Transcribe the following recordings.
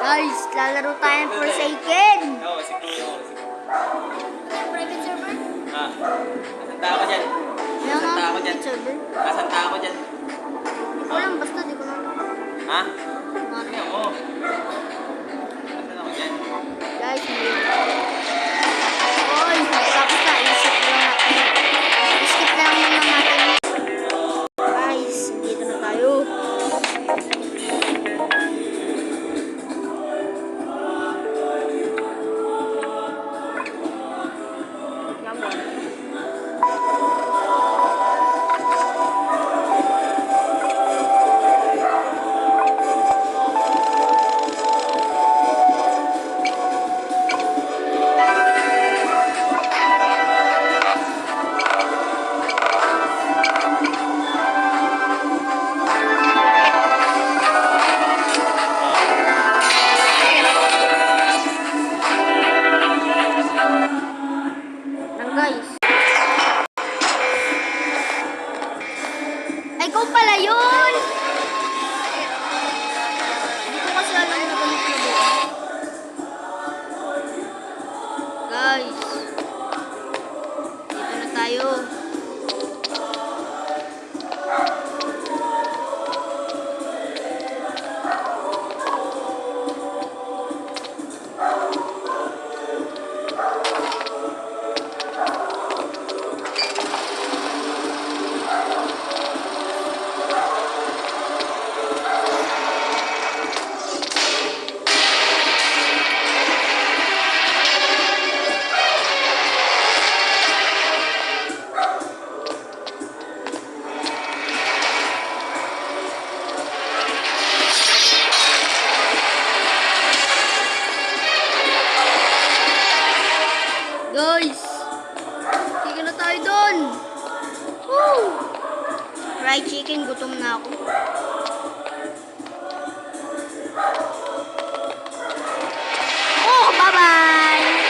Guys, lalaro tayo ng Forsaken. Oo, siguro. Private server? Ah, nasanta ako dyan. Yan Nasanta nga, ako dyan. private server. Nasanta ako dyan. Walang basta, di ko na. Ha? Ano? Tingnan mo. Nasaan ako dyan? Guys, oy, tapos na. I-skip lang natin. I-skip lang muna natin. Guys, dito na tayo. Guys. Ay, ikaw pala yun! Hindi ko kasi alam na ganito na doon. Guys. Dito na tayo. Guys, sige na tayo doon. Woo! Fried chicken, gutom na ako. Oh, bye-bye!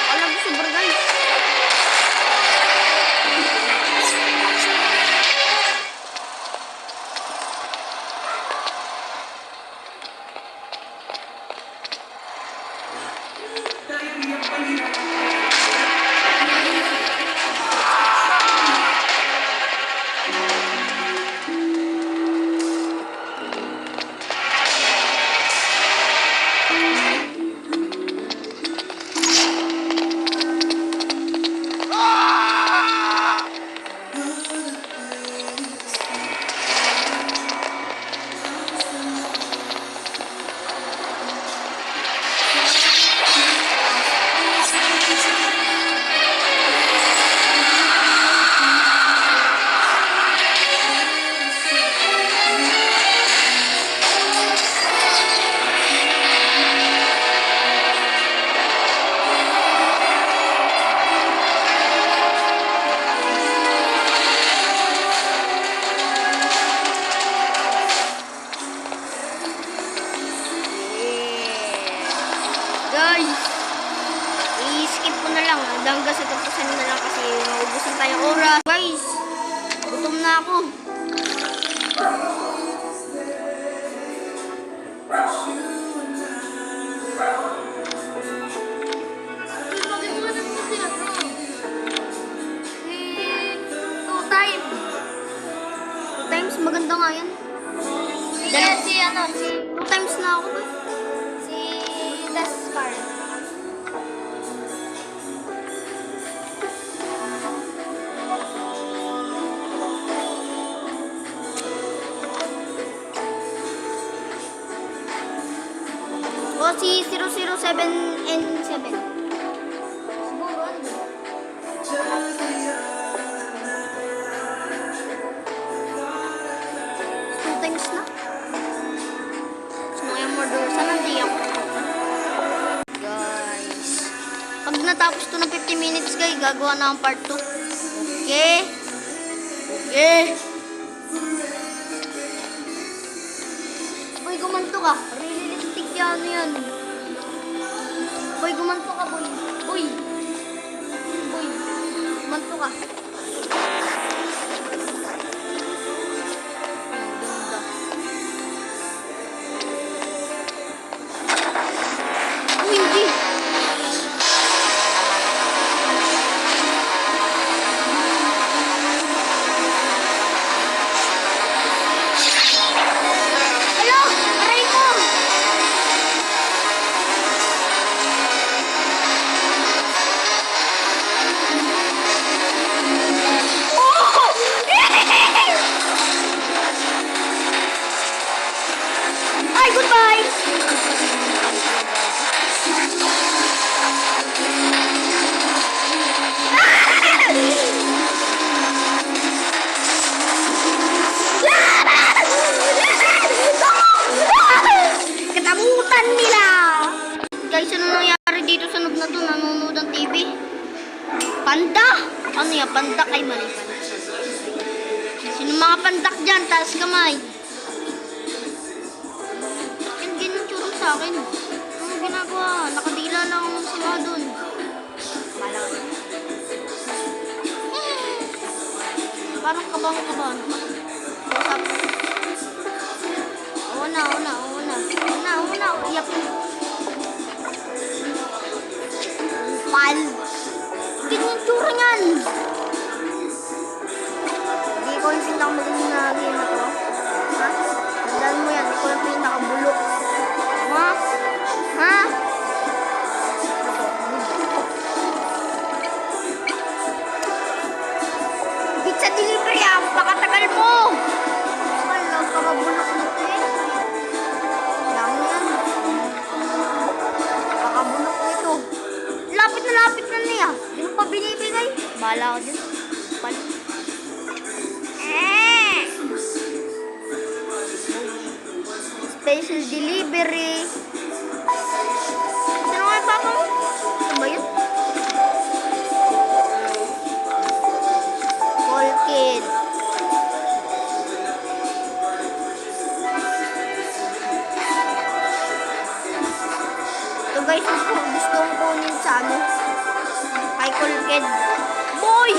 Alam ko super guys. Guys, i-skip ko na lang. Hanggang sa tapusan na lang kasi maubusan tayo oras. Guys, gutom na ako. Two times, maganda nga yan. Two times na ako ba? O si 007N7. Siguro ano? 2 times na. matapos to ng 50 minutes guys, gagawa na ang part 2. Okay? Okay. Boy, gumanto ka. Realistic yan, yan. Boy, gumanto ka, boy. Boy. Boy. Gumanto ka. Uy, hindi. Hello! Aray ko! Ay, goodbye! Katamutan nila! Guys, ano nangyari dito sa noob na to? Nanonood ng TV? Panda! Ano yan? Panda kay mali pala. Sino mga pandak dyan? Taas kamay. Yan, ganyan tsura sa akin. Ano ginagawa? Nakadila lang ako si mga dun. Bala ko. Parang kabang-kabang. Usap. Una. Iyak. Pal. Ganyan tsura niyan. Hindi ko yung pinakamagaling na game na to. Ha? Tandaan mo yan. Ikaw yung pinakabulok. Ha? Ha? Pizza delivery ah! Pakatagal mo! Wala, pakabulok na ito eh. Dami yan. Pakabulok na ito. Lapit na niya. Hindi mo pa binibigay. Bahala ko din. Pal. Special delivery. Sino nga yung papa mo? Ano ba yun? Call kid. Ito guys, gusto kong kunin sa ano. Kay call kid. Boy!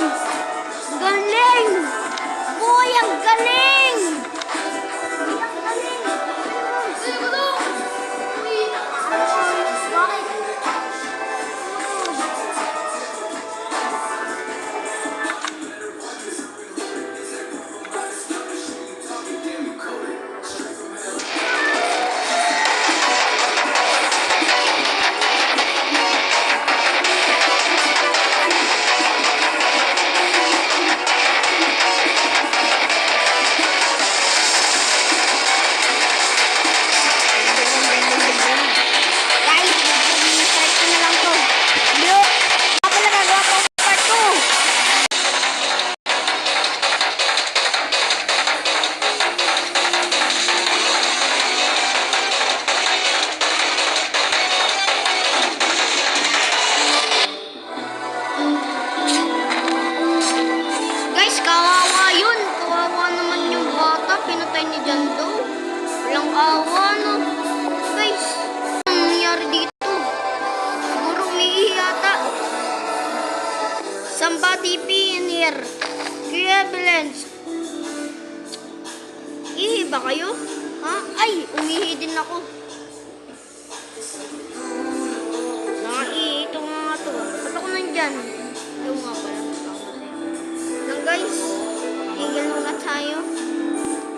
Galing! Boy, ang galing! Ang galing! awa, no? Guys, ano nangyari dito? Siguro umiihi yata. Somebody pee in here. Ambulance. Ihi ba kayo? Ha? Ay, umihi din ako. Nakaihi ito nga to. Ba't ako nandyan? Yung nga pala. Lang guys, tigil muna tayo.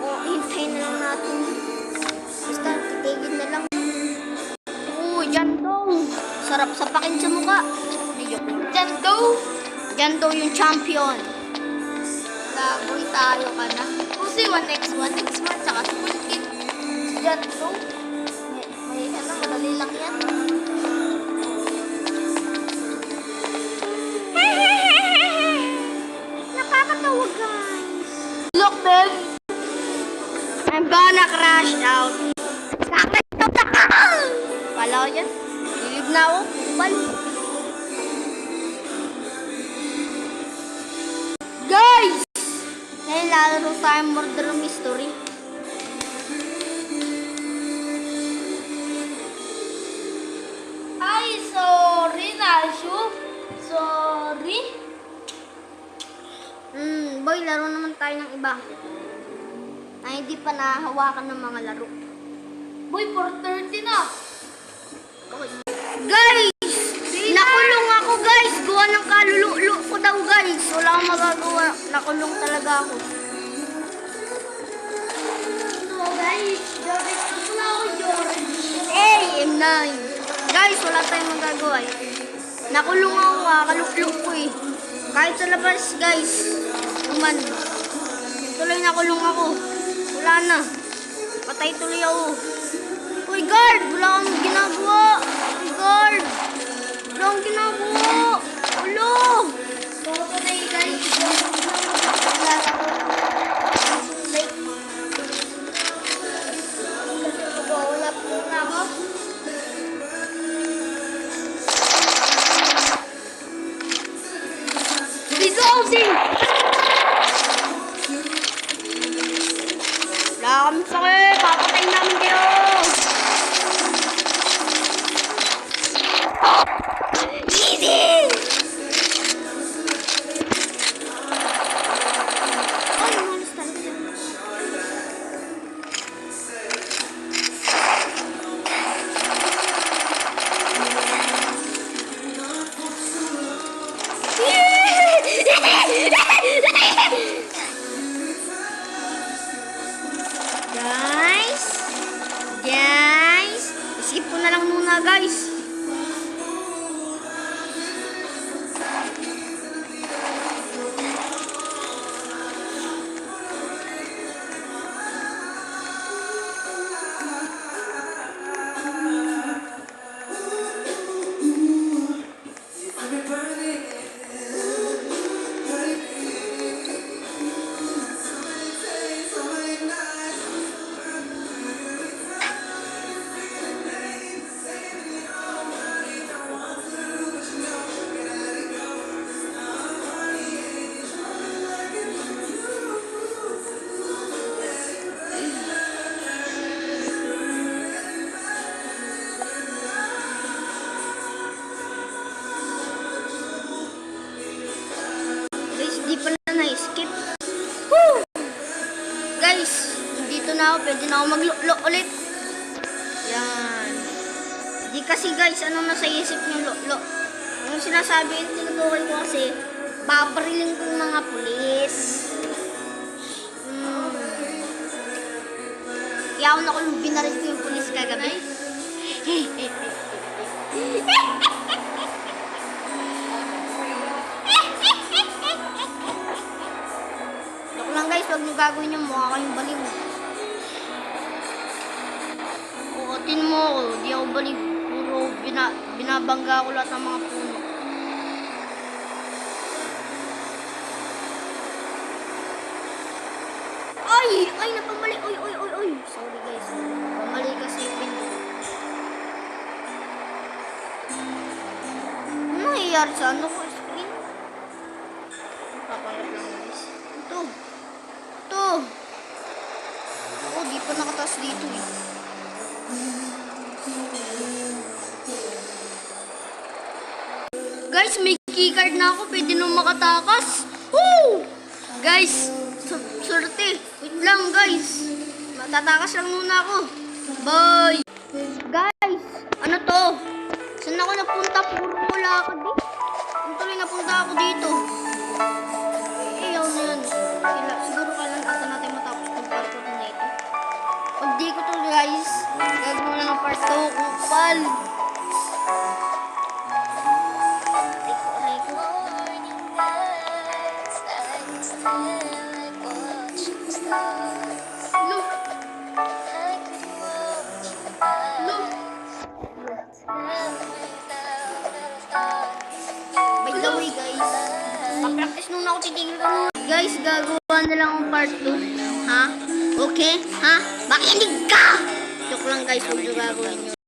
O, hintayin na lang natin. Basta, titigil na lang. Dyan daw. Sarap sapakin sa mukha. Dyan daw. Dyan daw yung champion. Lagoy tayo ka na. Kasi 1x1, tsaka full kit. Dyan daw. May ano, madali lang yan. Nakakatawa guys. Look man. I'm gonna crash out. Kala ko dyan. Lilib na ako. Bal. tayong murder mystery. Ay, sorry, Nashu. Sorry. Boy, laro naman tayo ng iba. Na hindi pa nahawakan ng mga laro. Boy, 4:30 na. Guys! Nakulong ako guys! Gawa ng kalululo ko daw guys. Wala akong magagawa. Nakulong talaga ako. So, guys, George, gusto na ako, George. Hey, M9. Guys, wala tayong magagawa eh. Nakulong ako kaluklok ko eh. Kahit sa labas guys. Naman. Tuloy nakulong ako. Wala na. Patay tuloy ako. Uy, guard! Wala akong ginagawa. Uy, guard! Wala akong ginagawa. Ulo! So, today, guys, wala po na ako. Dissolving! Wala kami sakit. Papatayin namin kayo. Easy! Ay, malis talaga. Guys, skip ko na lang muna guys. Guys, di pala na-skip. Woo! Guys, dito na ako. Pwede na ako maglulo ulit. Yan. Di kasi guys, ano nasa isip yung lulo? Yung sinasabi, yung tinutukoy ko kasi, babariling kong mga pulis. Kaya ako nakulong binaril ko yung pulis kagabi. Joke lang guys, wag nyo gagawin yung mukha kayong baliw. Kukutin mo ako, di ako baliw. Puro binabangga ko lahat ng mga puno. Ay! Ay, napamali. Oy, oy, oy, oy. Sorry guys. Pamali kasi yung pin. Ano nangyayari sa ano ko screen? Papalat lang guys. Ito. Ito. Oh, di pa nakataas dito eh. Guys, may keycard na ako. Pwede nung makatakas. Woo! Guys, swerte. Wait lang, guys. Matatakas lang muna ako. Bye! Guys, ano to? Saan ako napunta? Puro wala ako di. Ang tuloy napunta ako dito. Ayaw na yun. Siguro kailan ata natin matapos ng part 2 na ito. Pag di ko to guys, gagawin na ng part 2. Kupal! By the way guys, pa-practice nung ako titigil ko. Guys, gagawa na lang ang part 2. Ha? Okay? Ha? Makinig ka! Joke lang guys, huwag nyo gagawin yun.